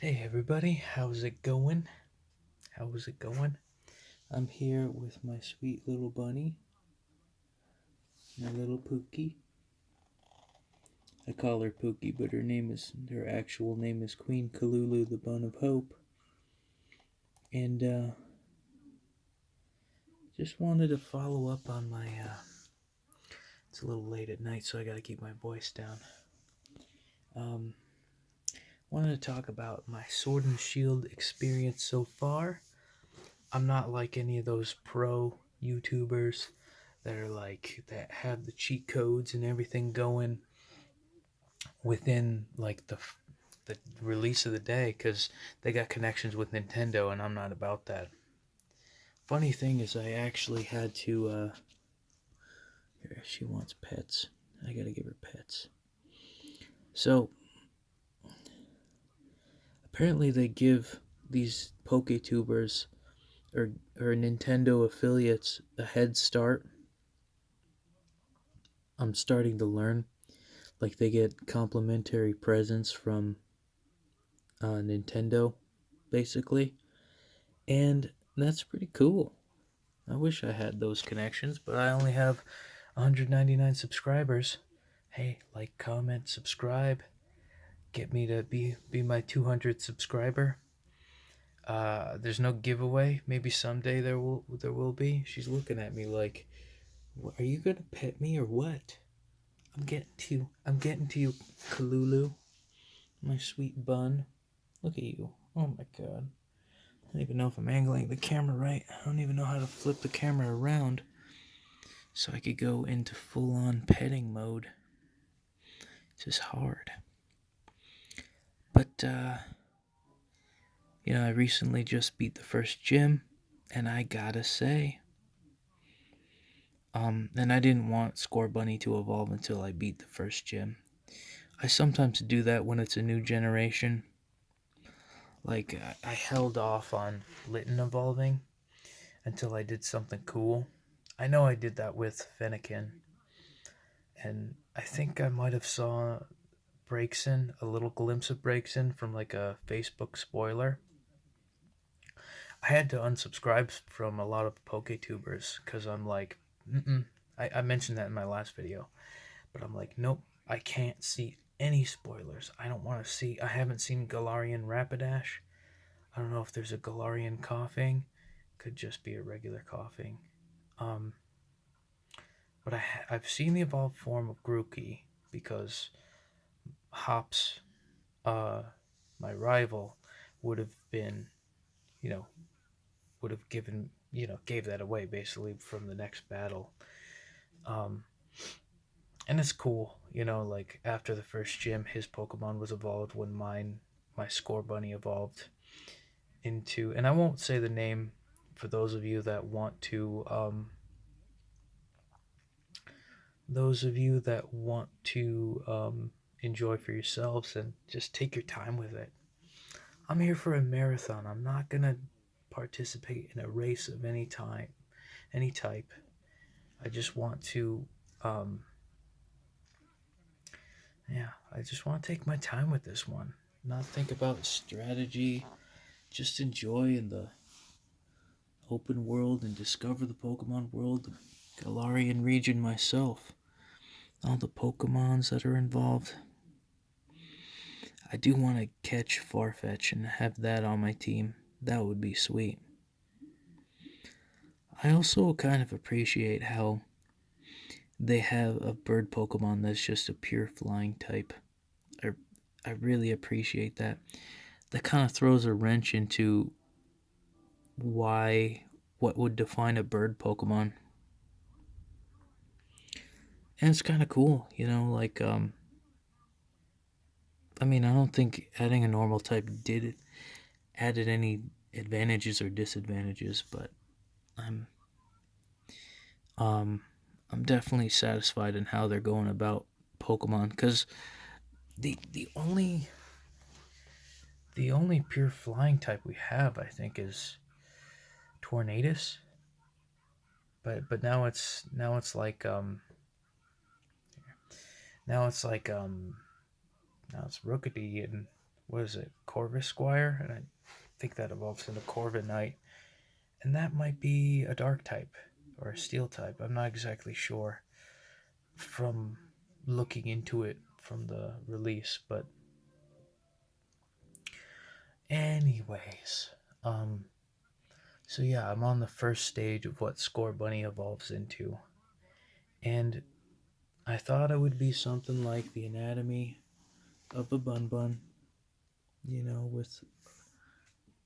Hey everybody, how's it going? How's it going? I'm here with my sweet little bunny, my little Pookie. I call her Pookie, but her actual name is Queen Kalulu, the Bun of Hope. And just wanted to follow up on my. It's a little late at night, so I got to keep my voice down. Um, Wanted to talk about my Sword and Shield experience so far. I'm not like any of those pro YouTubers that have the cheat codes and everything going within like the release of the day, because they got connections with Nintendo and I'm not about that. Funny thing is, I actually had to here, she wants pets. I gotta give her pets. So apparently they give these PokeTubers or Nintendo affiliates a head start. I'm starting to learn. Like, they get complimentary presents from Nintendo, basically. And that's pretty cool. I wish I had those connections, but I only have 199 subscribers. Hey, like, comment, subscribe. Get me to be my 200th subscriber. There's no giveaway. Maybe someday there will be. She's looking at me like, "Are you gonna pet me or what?" I'm getting to you. I'm getting to you, Kalulu, my sweet bun. Look at you. Oh my god. I don't even know if I'm angling the camera right. I don't even know how to flip the camera around so I could go into full-on petting mode. It's just hard. But, I recently just beat the first gym, and I gotta say, and I didn't want Scorbunny to evolve until I beat the first gym. I sometimes do that when it's a new generation. Like, I held off on Litten evolving until I did something cool. I know I did that with Fennekin, and I think I might have saw a little glimpse of Breakson from like a Facebook spoiler. I had to unsubscribe from a lot of PokeTubers because I'm like, mm-mm. I mentioned that in my last video, but I'm like, nope, I can't see any spoilers. I don't want to see. I haven't seen Galarian Rapidash. I don't know if there's a Galarian coughing. Could just be a regular coughing. Um, but I've seen the evolved form of Grookey because Hops, uh, my rival, would have been, you know, would have gave that away basically from the next battle. Um, and it's cool, like after the first gym, his Pokemon was evolved when my Scorbunny evolved into, and I won't say the name for those of you that want to enjoy for yourselves and just take your time with it. I'm here for a marathon. I'm not gonna participate in a race of any type. I just want to, um, yeah, I just want to take my time with this one. Not think about strategy. Just enjoy in the open world and discover the Pokemon world, the Galarian region myself. All the Pokemons that are involved. I do want to catch Farfetch and have that on my team. That would be sweet. I also kind of appreciate how they have a bird Pokemon that's just a pure flying type. I, I really appreciate that. That kind of throws a wrench into what would define a bird Pokemon. And it's kind of cool, like, I mean, I don't think adding a normal type added any advantages or disadvantages, but I'm um I'm definitely satisfied in how they're going about Pokemon, because the only pure flying type we have, I think, is Tornadus. But now it's like now it's Rookity and what is it, Corvus Squire, and I think that evolves into Corvid Knight, and that might be a dark type or a steel type. I'm not exactly sure from looking into it from the release, but anyways, so yeah, I'm on the first stage of what Scorbunny evolves into, and I thought it would be something like the anatomy of a bun, with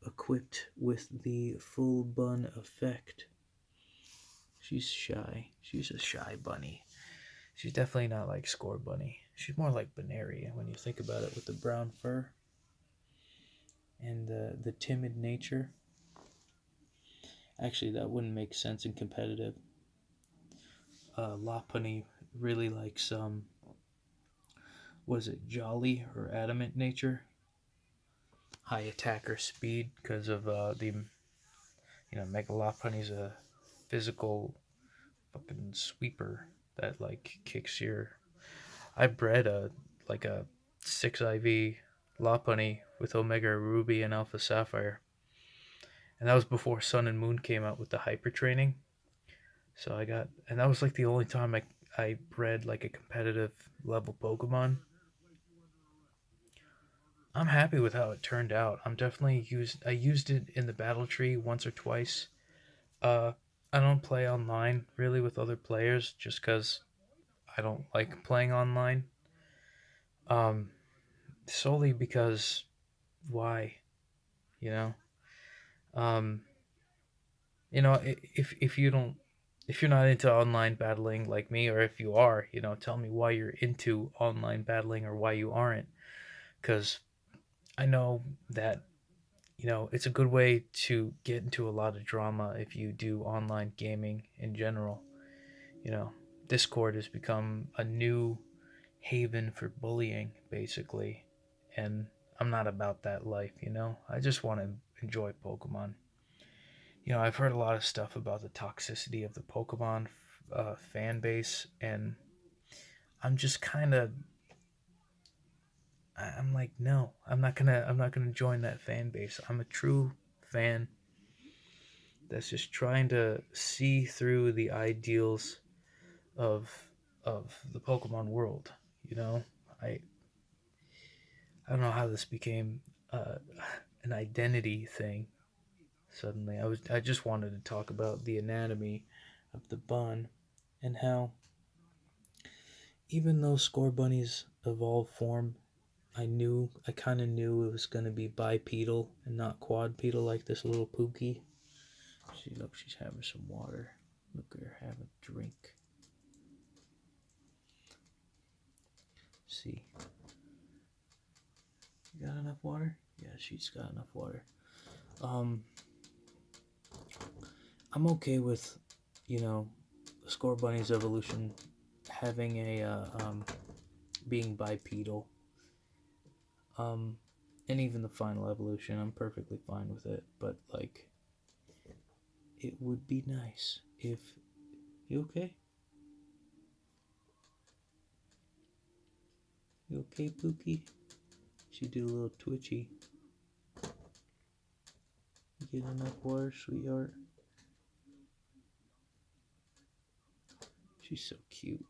equipped with the full bun effect. She's shy. She's a shy bunny. She's definitely not like Scorbunny. She's more like Bunday when you think about it, with the brown fur and the timid nature. Actually, that wouldn't make sense in competitive. Lopunny really likes was it jolly or adamant nature? High attacker speed because of the Mega Lopunny's a physical fucking sweeper that like kicks your. I bred a 6 IV Lopunny with Omega Ruby and Alpha Sapphire, and that was before Sun and Moon came out with the hyper training. So and that was like the only time I bred like a competitive level Pokemon. I'm happy with how it turned out. I used it in the battle tree once or twice. Uh, I don't play online really with other players just because I don't like playing online. Um, Solely because why, you know? Um, if you don't, if you're not into online battling like me, or if you are, tell me why you're into online battling or why you aren't, because I know that it's a good way to get into a lot of drama if you do online gaming in general. You know, Discord has become a new haven for bullying, basically, and I'm not about that life. I just want to enjoy Pokemon. I've heard a lot of stuff about the toxicity of the Pokemon fan base, and I'm just kind of, I'm like, no, I'm not gonna join that fan base. I'm a true fan that's just trying to see through the ideals of the Pokemon world. You know, I I don't know how this became uh, an identity thing. Suddenly, I just wanted to talk about the anatomy of the bun and how even though Scorbunny's evolved form, I kind of knew it was going to be bipedal and not quadpedal like this little Pookie. Look, she's having some water. Look at her have a drink. See, you got enough water? Yeah, she's got enough water. Um, I'm okay with, Scorbunny's evolution having being bipedal. Um, and even the final evolution, I'm perfectly fine with it. But like, it would be nice if you okay. You okay, Pookie? She did a little twitchy. You get enough water, sweetheart? She's so cute.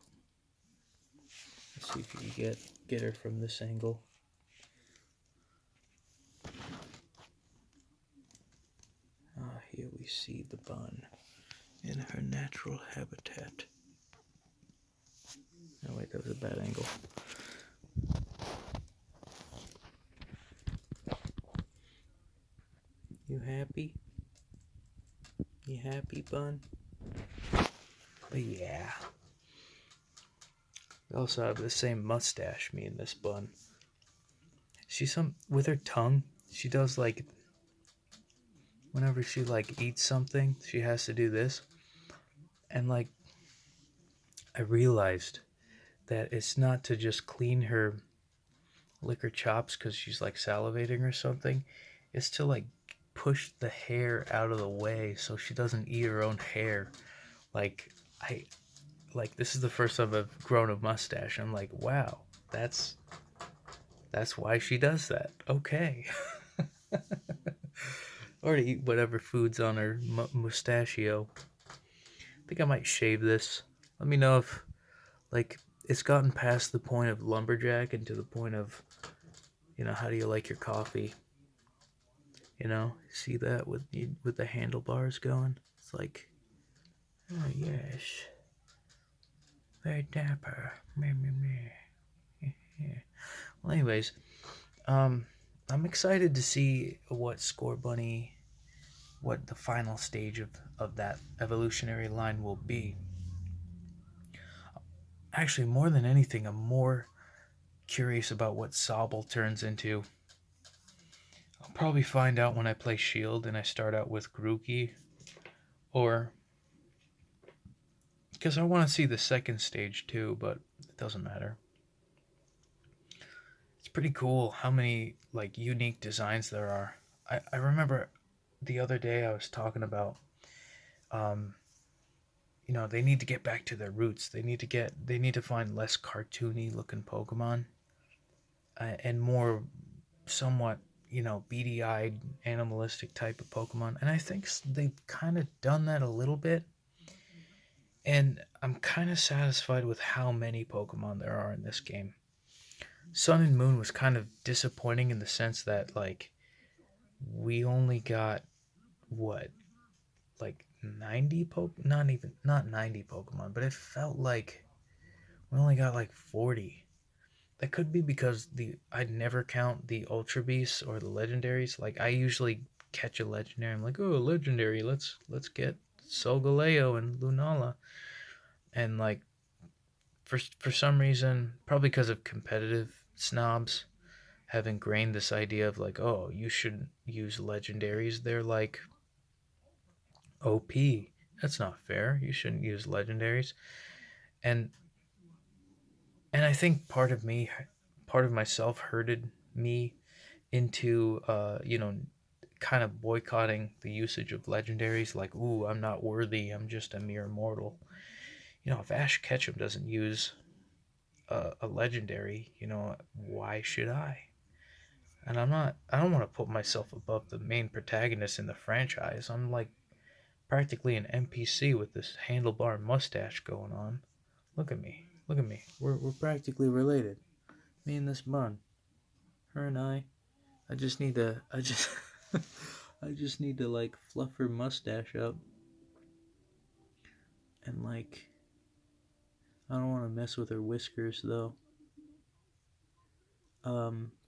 Let's see if you can get her from this angle. Here we see the bun in her natural habitat. Oh wait, that was a bad angle. You happy? You happy, bun? But yeah. We also have the same mustache, me and this bun. With her tongue, she does like, whenever she like eats something, she has to do this. And like, I realized that it's not to just clean her liquor chops because she's like salivating or something. It's to like push the hair out of the way so she doesn't eat her own hair. Like, I like, this is the first time I've grown a mustache. I'm like, wow, that's That's why she does that. Okay. Or to eat whatever food's on her mustachio. I think I might shave this. Let me know if, like, it's gotten past the point of lumberjack and to the point of, how do you like your coffee? See that with the handlebars going? It's like, oh yes, very dapper. Meh, meh, meh. Yeah. Well, anyways, um, I'm excited to see what the final stage of that evolutionary line will be. Actually, more than anything, I'm more curious about what Sobble turns into. I'll probably find out when I play Shield and I start out with Grookey, or because I want to see the second stage too, but it doesn't matter. It's pretty cool how many like unique designs there are. I remember the other day I was talking about um, they need to get back to their roots. They need to find less cartoony looking Pokemon and more somewhat beady-eyed animalistic type of Pokemon. And I think they've kind of done that a little bit. And I'm kind of satisfied with how many Pokemon there are in this game. Sun and Moon was kind of disappointing in the sense that like we only got what, like 90 not 90 Pokemon, but it felt like we only got like 40. That could be because I'd never count the Ultra Beasts or the legendaries. Like I usually catch a legendary. I'm like, oh, legendary. Let's get Solgaleo and Lunala. And like for some reason, probably because of competitive snobs, have ingrained this idea of like, oh, you should use legendaries. They're like OP. That's not fair. You shouldn't use legendaries. And I think part of myself hurted me into kind of boycotting the usage of legendaries. Like, ooh, I'm not worthy. I'm just a mere mortal. If Ash Ketchum doesn't use a legendary, why should I? And I don't want to put myself above the main protagonist in the franchise. I'm like practically an NPC with this handlebar mustache going on. Look at me. Look at me. We're practically related. Me and this bun. Her and I just need to I just I just need to like fluff her mustache up and like I don't want to mess with her whiskers though.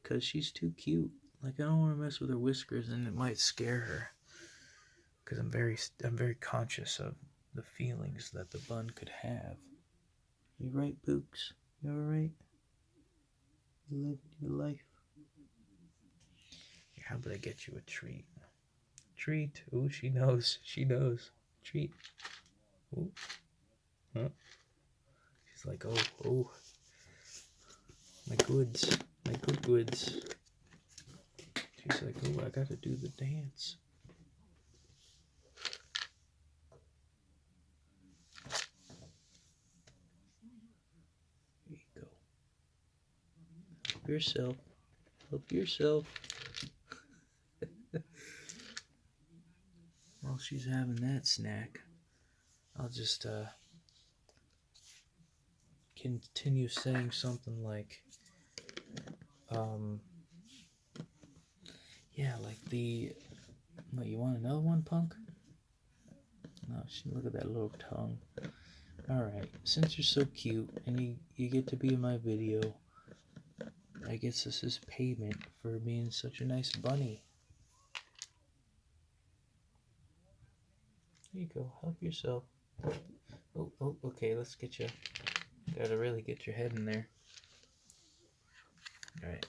Cuz she's too cute. Like I don't want to mess with her whiskers and it might scare her cuz I'm very conscious of the feelings that the bun could have. You right, Books? You all right? You live your life. Here, how about I get you a treat? Treat. Ooh, she knows. She knows. Treat. Ooh. Huh? She's like, oh, oh, my goods. My good goods. She's like, oh, I gotta do the dance. Here you go. Help yourself. Help yourself. While she's having that snack, I'll just continue saying something like, yeah, like what, you want another one, punk? No, look at that little tongue. Alright, since you're so cute and you get to be in my video, I guess this is payment for being such a nice bunny. Here you go, help yourself. Oh, okay, let's get you. Gotta really get your head in there. Alright,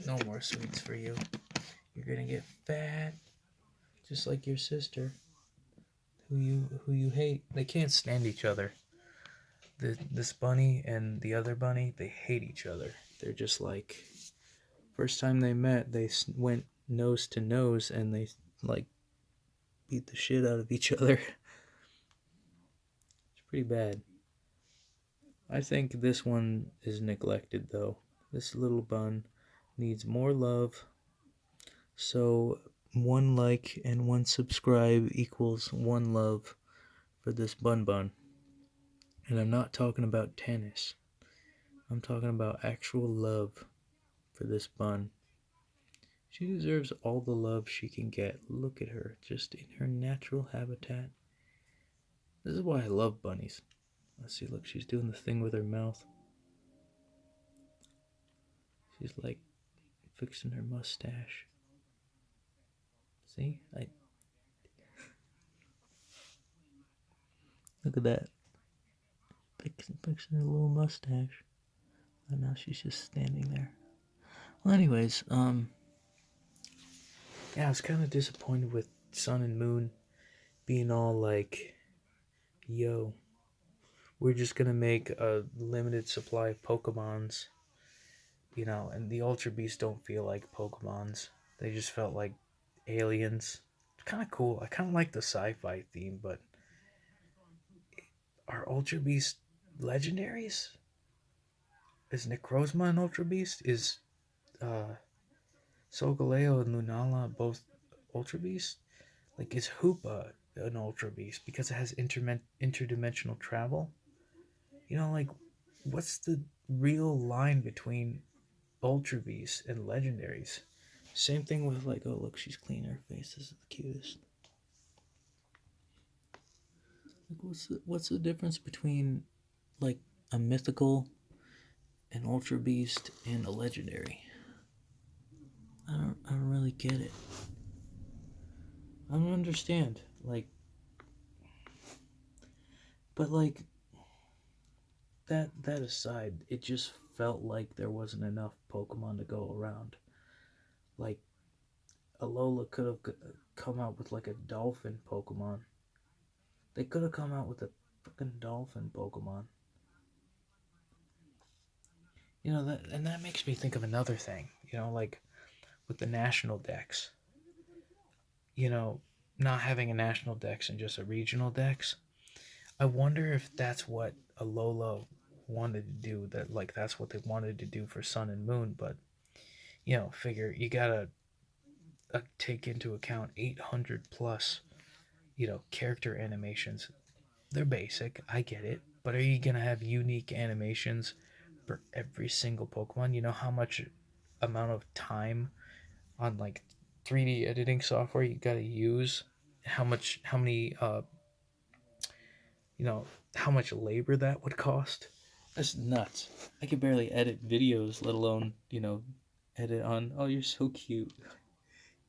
no more sweets for you. You're gonna get fat, just like your sister, who you hate. They can't stand each other. This bunny and the other bunny, they hate each other. They're just like, first time they met, they went nose to nose and they like beat the shit out of each other. It's pretty bad. I think this one is neglected though. This little bun, needs more love. So 1 like and 1 subscribe equals 1 love for this bun bun. And I'm not talking about tennis. I'm talking about actual love for this bun. She deserves all the love she can get. Look at her, just in her natural habitat. This is why I love bunnies. Let's see, look, she's doing the thing with her mouth. She's like fixing her mustache. See? Look at that. Fixing her little mustache. And now she's just standing there. Well, anyways, yeah, I was kind of disappointed with Sun and Moon being all like, yo, we're just gonna make a limited supply of Pokemons, and the Ultra Beasts don't feel like Pokemons. They just felt like aliens. It's kind of cool. I kind of like the sci-fi theme, but are Ultra Beasts legendaries? Is Necrozma an Ultra Beast? Is uh, Solgaleo and Lunala both Ultra Beasts? Like, is Hoopa an Ultra Beast because it has interdimensional travel? Like, what's the real line between Ultra Beasts and Legendaries? Same thing with, like, oh, look, she's cleaning her face. This is the cutest. Like, what's the difference between, like, a mythical, an Ultra Beast, and a Legendary? I don't really get it. I don't understand. But that aside, it just felt like there wasn't enough Pokemon to go around. Like, Alola could have come out with like a dolphin Pokemon. They could have come out with a freaking dolphin Pokemon. That makes me think of another thing. Like with the national dex. Not having a national dex and just a regional dex. I wonder if that's what Alola wanted to do. That's what they wanted to do for Sun and Moon. But figure you gotta take into account 800 plus character animations. They're basic, I get it, but are you gonna have unique animations for every single Pokemon? You know how much amount of time on like 3D editing software you gotta use? You know how much labor that would cost? That's nuts. I could barely edit videos, let alone edit on. Oh, you're so cute.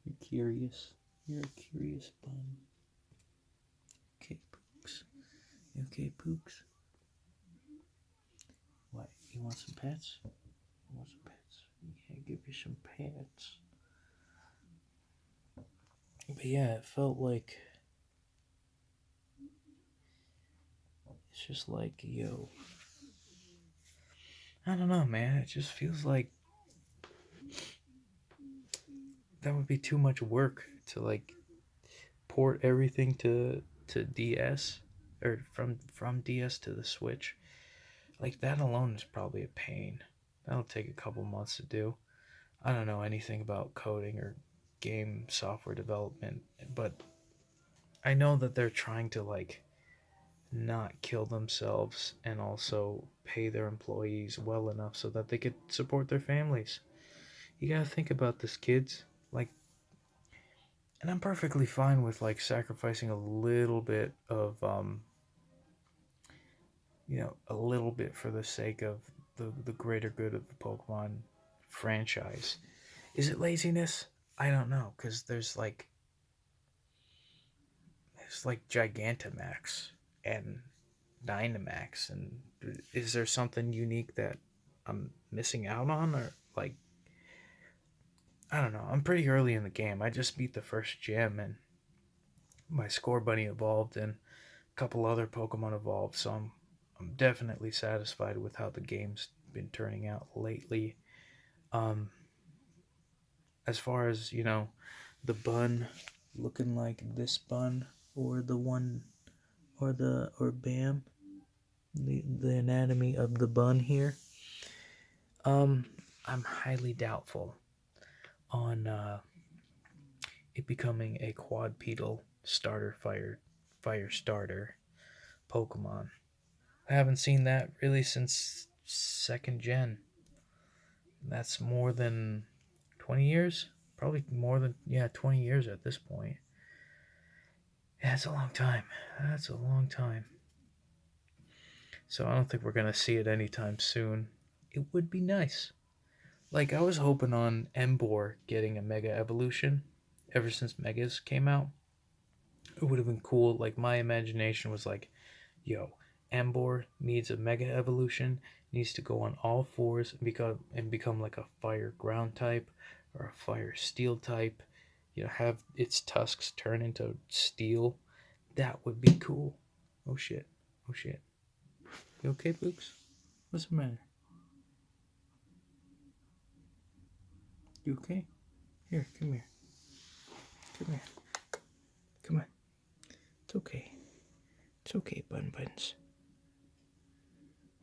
You're curious. You're a curious bun. Okay, Pooks. You okay, Pooks? What? You want some pets? You want some pets? Yeah, give you some pets. But yeah, it felt like it's just like, yo. I don't know, man. It just feels like that would be too much work to like port everything to DS or from DS to the Switch. Like that alone is probably a pain. That'll take a couple months to do. I don't know anything about coding or game software development, but I know that they're trying to like not kill themselves and also pay their employees well enough so that they could support their families. You gotta think about this, kids. Like, and I'm perfectly fine with like sacrificing a little bit of a little bit for the sake of the greater good of the Pokemon franchise. Is it laziness? I don't know, because there's like Gigantamax and Dynamax, and is there something unique that I'm missing out on, or like I don't know. I'm pretty early in the game. I just beat the first gym, and my Scorbunny evolved, and a couple other Pokemon evolved, so I'm definitely satisfied with how the game's been turning out lately. Um, as far as the bun looking like this bun or the one or Bam, the anatomy of the bun here. I'm highly doubtful on it becoming a quadrupedal fire starter Pokemon. I haven't seen that really since second gen. That's more than 20 years? Probably more than, yeah, 20 years at this point. Yeah, that's a long time. That's a long time. So I don't think we're going to see it anytime soon. It would be nice. Like, I was hoping on Embor getting a Mega Evolution ever since Megas came out. It would have been cool. Like, my imagination was like, yo, Embor needs a Mega Evolution, needs to go on all fours and become like a fire ground type or a fire steel type. Have its tusks turn into steel. That would be cool. Oh shit. Oh shit. You okay, Books? What's the matter? You okay? Here, come here. Come here. Come on. It's okay. It's okay, Bun Buns.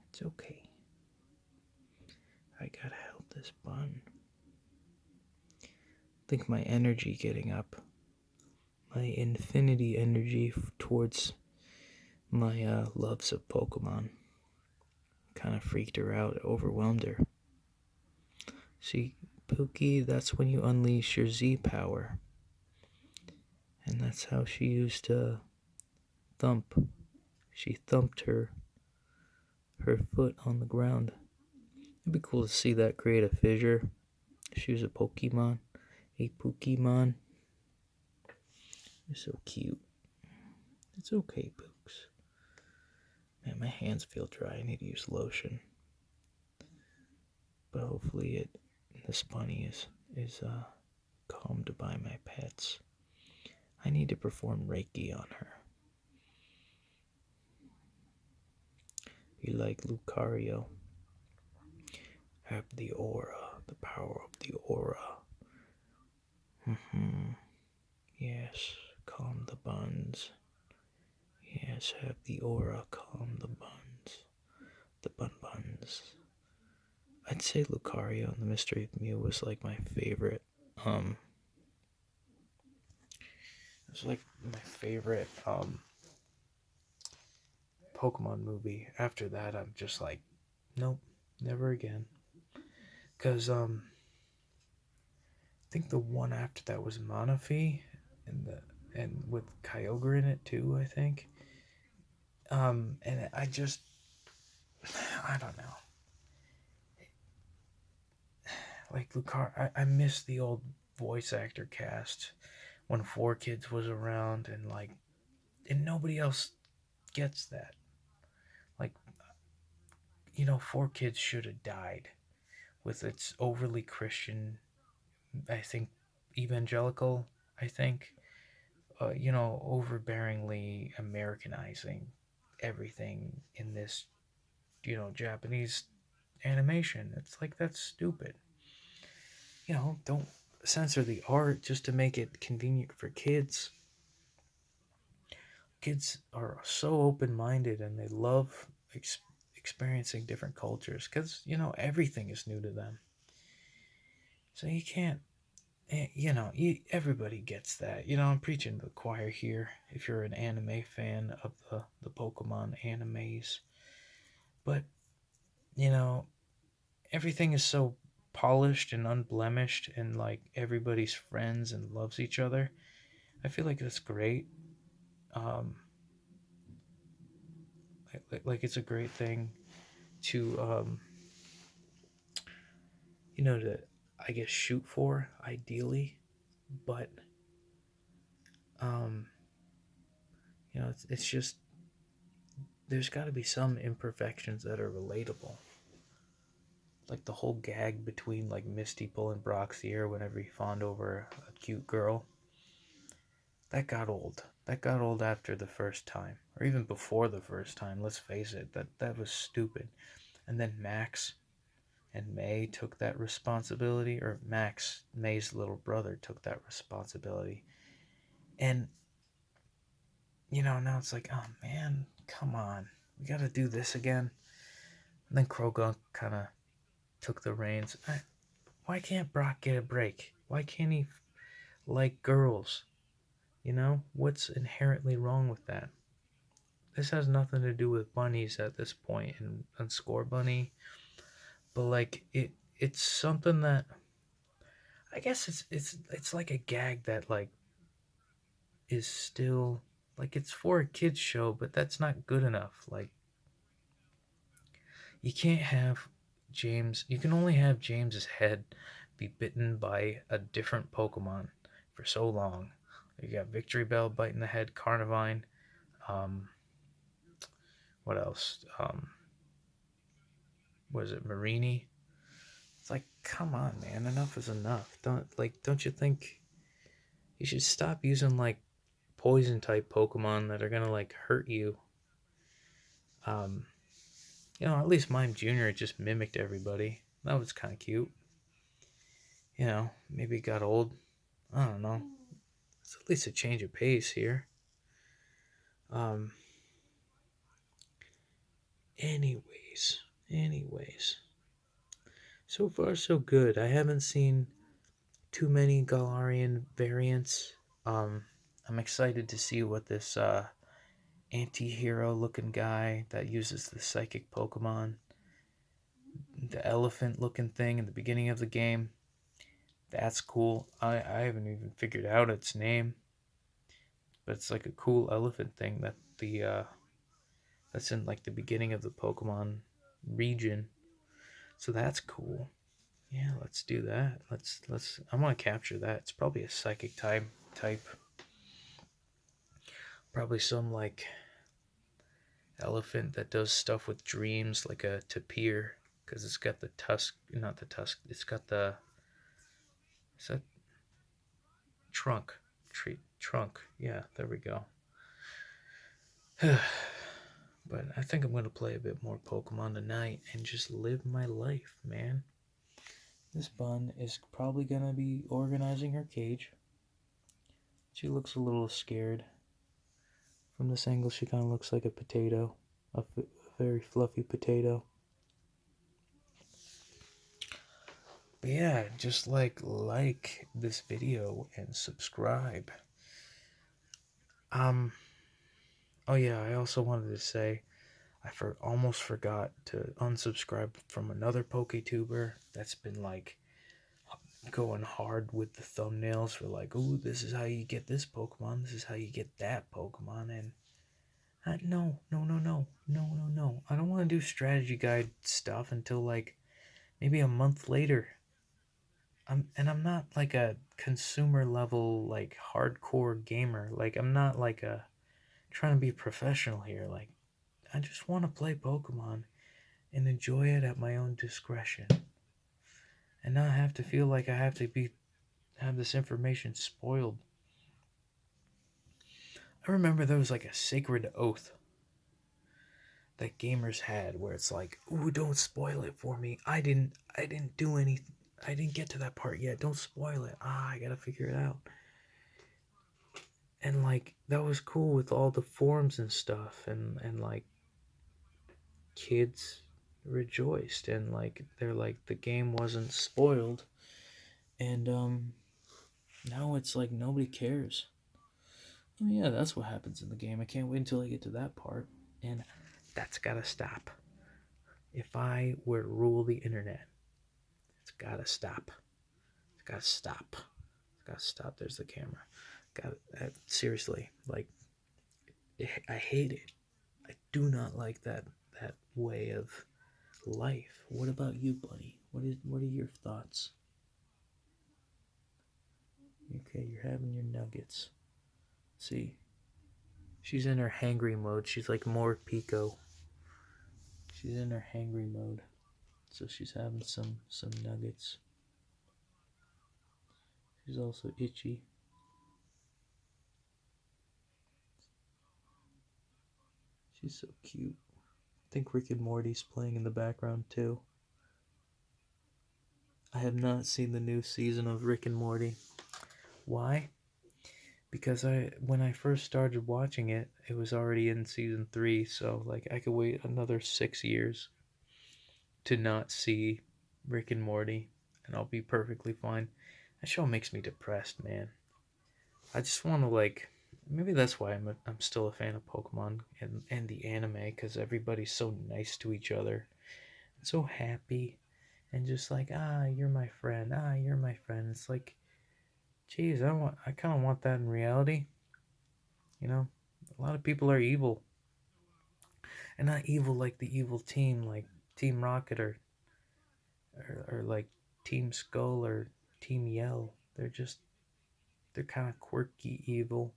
It's okay. I gotta help this bun. Think my energy getting up. My infinity energy towards my loves of Pokemon kind of freaked her out, overwhelmed her. See, Pookie, that's when you unleash your Z power. And that's how she used to thump. She thumped her foot on the ground. It'd be cool to see that create a fissure. She was a Pokemon. A Pokemon. You're so cute. It's okay, Pooks. Man, my hands feel dry. I need to use lotion. But hopefully this bunny is calmed by my pets. I need to perform Reiki on her. You like Lucario? Have the aura, the power of the aura. Yes, calm the buns. Yes, have the aura, calm the buns. The buns. I'd say Lucario and the Mystery of Mew was like my favorite. It was like my favorite Pokemon movie. After that, I'm just like, nope, never again. Cause I think the one after that was Manaphy, and with Kyogre in it too. I think. And I just, I don't know. Like I miss the old voice actor cast when Four Kids was around, and nobody else gets that. Like, Four Kids should have died with its overly Christian, I think, evangelical, I think, overbearingly Americanizing everything in this, Japanese animation. It's like, that's stupid. Don't censor the art just to make it convenient for kids. Kids are so open-minded and they love experiencing different cultures because, everything is new to them. So you can't, everybody gets that. I'm preaching to the choir here if you're an anime fan of the Pokemon animes. But, you know, everything is so polished and unblemished and like everybody's friends and loves each other. I feel like that's great. Um, like it's a great thing to, to, I guess, shoot for, ideally. But, um, it's just, there's got to be some imperfections that are relatable. Like the whole gag between like Misty pulling Brock's ear whenever he fawned over a cute girl. That got old. That got old after the first time, or even before the first time. Let's face it. That was stupid. And then Max and May took that responsibility, or Max, May's little brother, took that responsibility. And now it's like, oh man, come on, we got to do this again. And then Krogunk kind of took the reins. Why can't Brock get a break? Why can't he like girls? You know, what's inherently wrong with that? This has nothing to do with bunnies at this point in Scorbunny, but like it's something that I guess it's like a gag that like is still like it's for a kids show, but that's not good enough. Like you can't have James. You can only have James's head be bitten by a different Pokemon for so long. You got Victory Bell biting the head, Carnivine. Um, what else? Was it Marini? It's like, come on, man, enough is enough. Don't you think you should stop using like poison type Pokemon that are gonna like hurt you? Um, at least Mime Junior just mimicked everybody. That was kind of cute. Maybe it got old. I don't know. It's at least a change of pace here. Um, anyways, so far so good. I haven't seen too many Galarian variants. Um, I'm excited to see what this anti-hero looking guy that uses the psychic Pokemon, the elephant looking thing in the beginning of the game. That's cool. I haven't even figured out its name, but it's like a cool elephant thing that's in like the beginning of the Pokemon region. So that's cool. Yeah, let's do that. Let's I want to capture that. It's probably a psychic type. Probably some like elephant that does stuff with dreams like a tapir because it's got the tusk, not the tusk. It's got the is that trunk, trunk. Yeah, there we go. But I think I'm gonna play a bit more Pokemon tonight and just live my life, man. This bun is probably gonna be organizing her cage. She looks a little scared. From this angle, she kind of looks like a potato, a very fluffy potato. But yeah, just like this video and subscribe. Um. Oh yeah, I also wanted to say almost forgot to unsubscribe from another PokeTuber that's been like going hard with the thumbnails for like, oh, this is how you get this Pokemon, this is how you get that Pokemon, and no, no, no, no, no, no, no. I don't want to do strategy guide stuff until like maybe a month later. I'm not like a consumer level like hardcore gamer. Like I'm not like a trying to be professional here. Like I just want to play Pokemon and enjoy it at my own discretion and not have to feel like I have to be have this information spoiled. I remember there was like a sacred oath that gamers had where it's like, "Ooh, don't spoil it for me. I didn't do anything. I didn't get to that part yet. Don't spoil it. I got to figure it out." And like that was cool with all the forums and stuff and like kids rejoiced and like they're like the game wasn't spoiled and now it's like nobody cares. Oh yeah, that's what happens in the game. I can't wait until I get to that part, and that's gotta stop. If I were to rule the internet, it's gotta stop. It's gotta stop. It's gotta stop. There's the camera. Got seriously, like I hate it. I do not like that way of life. What about you, buddy? What are your thoughts? Okay, you're having your nuggets. See, she's in her hangry mode. She's like more Pico. She's in her hangry mode, so she's having some nuggets. She's also itchy. She's so cute. I think Rick and Morty's playing in the background too. I have not seen the new season of Rick and Morty. Why? Because when I first started watching it, it was already in season 3, so like I could wait another 6 years to not see Rick and Morty and I'll be perfectly fine. That show makes me depressed, man. I just want to like. Maybe that's why I'm still a fan of Pokemon and the anime because everybody's so nice to each other, so happy, and just like you're my friend, you're my friend. It's like, geez, I kind of want that in reality. You know, a lot of people are evil, and not evil like the evil team, like Team Rocket or like Team Skull or Team Yell. They're kind of quirky evil.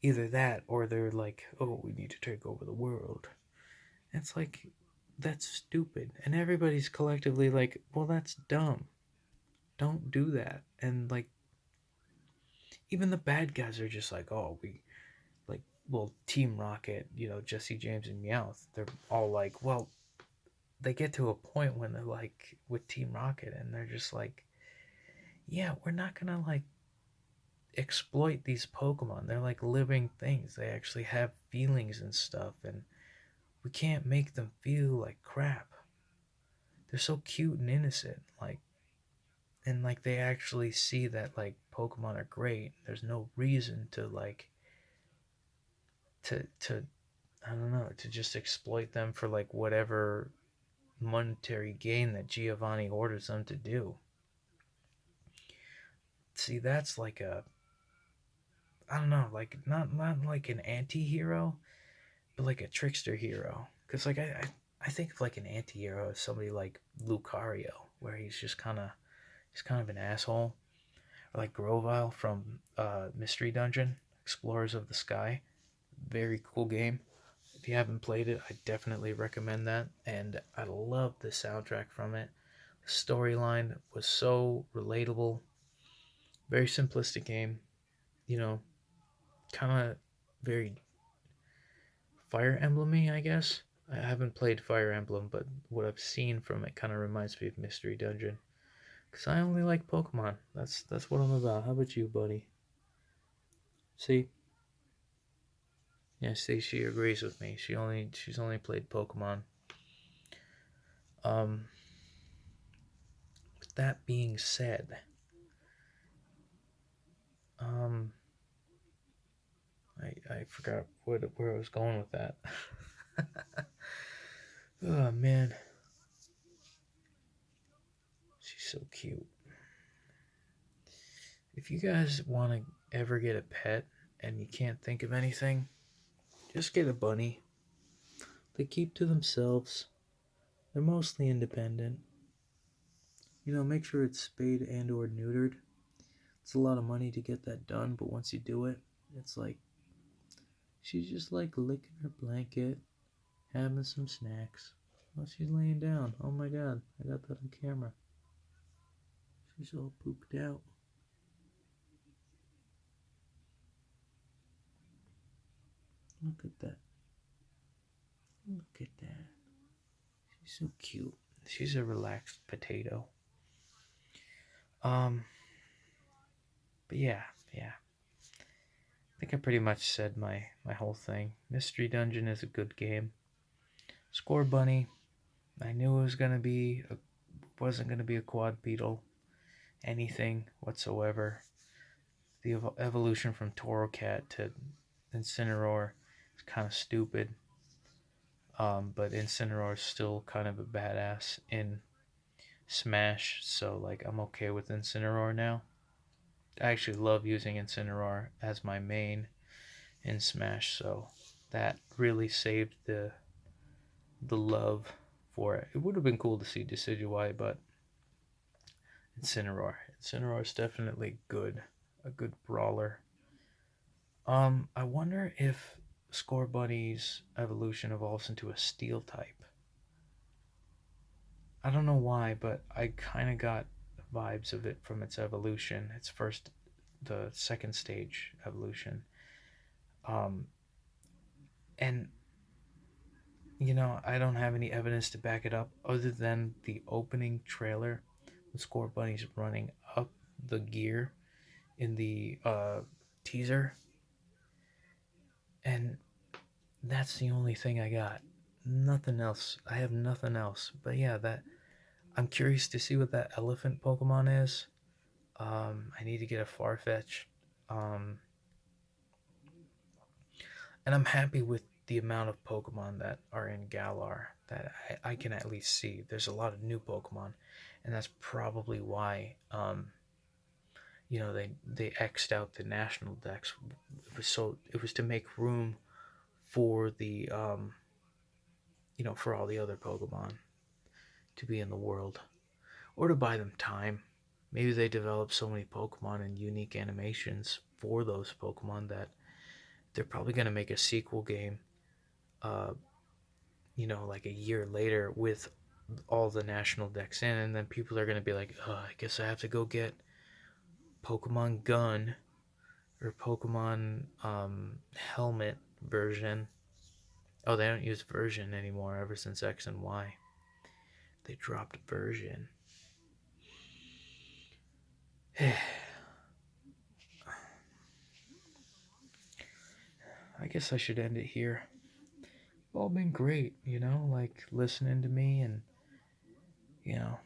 Either that or they're like, oh, we need to take over the world. It's like, that's stupid. And everybody's collectively like, well, that's dumb. Don't do that. And like, even the bad guys are just like, oh, like, well, Team Rocket, Jesse James and Meowth, they're all like, well, they get to a point when they're like with Team Rocket and they're just like, yeah, we're not gonna like exploit these Pokemon. They're like living things. They actually have feelings and stuff, and we can't make them feel like crap. They're so cute and innocent, like, and like they actually see that like Pokemon are great. There's no reason to like to I don't know, to just exploit them for like whatever monetary gain that Giovanni orders them to do. See, that's like a, I don't know, like not like an anti-hero, but like a trickster hero. Cuz like I think of like an anti-hero as somebody like Lucario, where he's kind of an asshole, or like Grovyle from Mystery Dungeon, Explorers of the Sky. Very cool game. If you haven't played it, I definitely recommend that. And I love the soundtrack from it. The storyline was so relatable. Very simplistic game. You know, kind of very Fire Emblem-y, I guess. I haven't played Fire Emblem, but what I've seen from it kind of reminds me of Mystery Dungeon. Cause I only like Pokemon. That's what I'm about. How about you, buddy? See, yeah, see, she agrees with me. She's only played Pokemon. Um, with that being said, um, I forgot where I was going with that. Oh man, she's so cute. If you guys want to ever get a pet and you can't think of anything, just get a bunny. They keep to themselves. They're mostly independent. Make sure it's spayed and or neutered. It's a lot of money to get that done, but once you do it, it's like she's just like licking her blanket, having some snacks while she's laying down. Oh my god, I got that on camera. She's all pooped out. Look at that. Look at that. She's so cute. She's a relaxed potato. Um, but yeah. I think I pretty much said my whole thing. Mystery Dungeon is a good game. Scorbunny, I knew it wasn't gonna be a quadrupedal, anything whatsoever. The evolution from Torracat to Incineroar is kind of stupid. But Incineroar is still kind of a badass in Smash, so like I'm okay with Incineroar now. I actually love using Incineroar as my main in Smash, so that really saved the love for it. It would have been cool to see Decidueye, but Incineroar is definitely good, a good brawler. I wonder if Scorbunny's evolution evolves into a Steel type. I don't know why, but I kind of got vibes of it from its evolution. The second stage evolution. Um, and I don't have any evidence to back it up other than the opening trailer with Scorbunny's running up the gear in the teaser, and that's the only thing I got. Nothing else. I have nothing else. But yeah, that I'm curious to see what that elephant Pokemon is. I need to get a Farfetch. Um, and I'm happy with the amount of Pokemon that are in Galar that I can at least see. There's a lot of new Pokemon, and that's probably why they xed out the national decks. It was to make room for the for all the other Pokemon to be in the world, or to buy them time. Maybe they develop so many Pokemon and unique animations for those Pokemon that they're probably going to make a sequel game, uh, like a year later with all the national decks in, and then people are going to be like, oh, I guess I have to go get Pokemon Gun or Pokemon Helmet version. Oh, they don't use version anymore ever since X and Y. They dropped version. I guess I should end it here. You've all been great, like listening to me and, you know,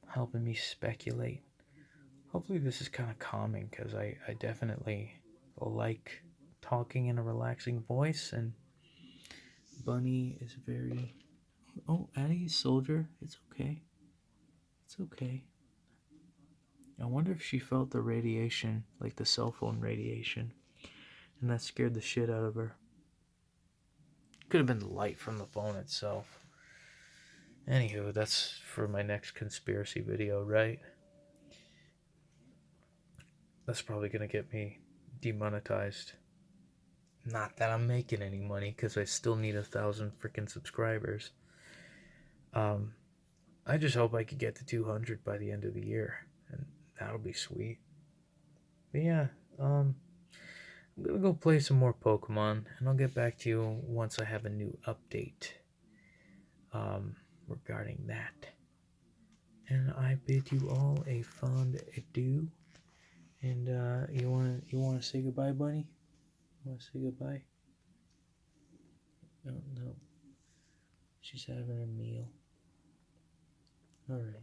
helping me speculate. Hopefully, this is kind of calming because I definitely like talking in a relaxing voice, and Bunny is very. Oh, Addie, soldier, it's okay. It's okay. I wonder if she felt the radiation, like the cell phone radiation, and that scared the shit out of her. Could have been the light from the phone itself. Anywho, that's for my next conspiracy video, right? That's probably gonna get me demonetized. Not that I'm making any money, because I still need 1,000 freaking subscribers. Um, I just hope I could get to 200 by the end of the year, and that'll be sweet. But yeah, I'm gonna go play some more Pokemon, and I'll get back to you once I have a new update regarding that. And I bid you all a fond adieu. And you wanna say goodbye, Bunny? You wanna say goodbye? No, no. She's having her meal. Alright.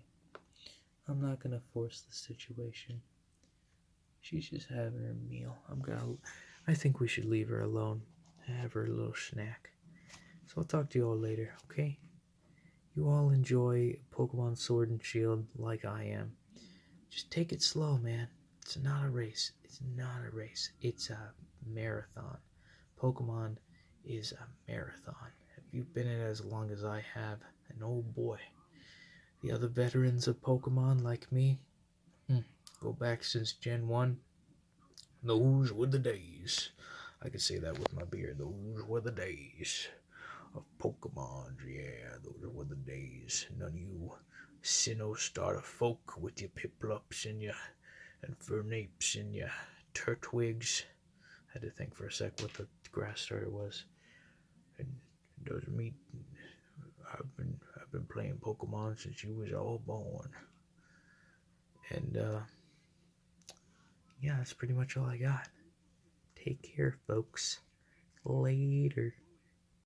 I'm not gonna force the situation. She's just having her meal. I think we should leave her alone. Have her little snack. So I'll talk to you all later, okay? You all enjoy Pokemon Sword and Shield like I am. Just take it slow, man. It's not a race. It's not a race. It's a marathon. Pokemon is a marathon. If you've been in it as long as I have, and oh boy, the other veterans of Pokemon like me, go back since Gen 1. Those were the days. I could say that with my beard. Those were the days of Pokemon. Yeah, those were the days. None of you Sinnoh-starter folk with your Piplups and Fernapes and your Turtwigs. I had to think for a sec what the grass starter was. And those me. I've been playing Pokemon since you was all born. And yeah, that's pretty much all I got. Take care, folks. Later.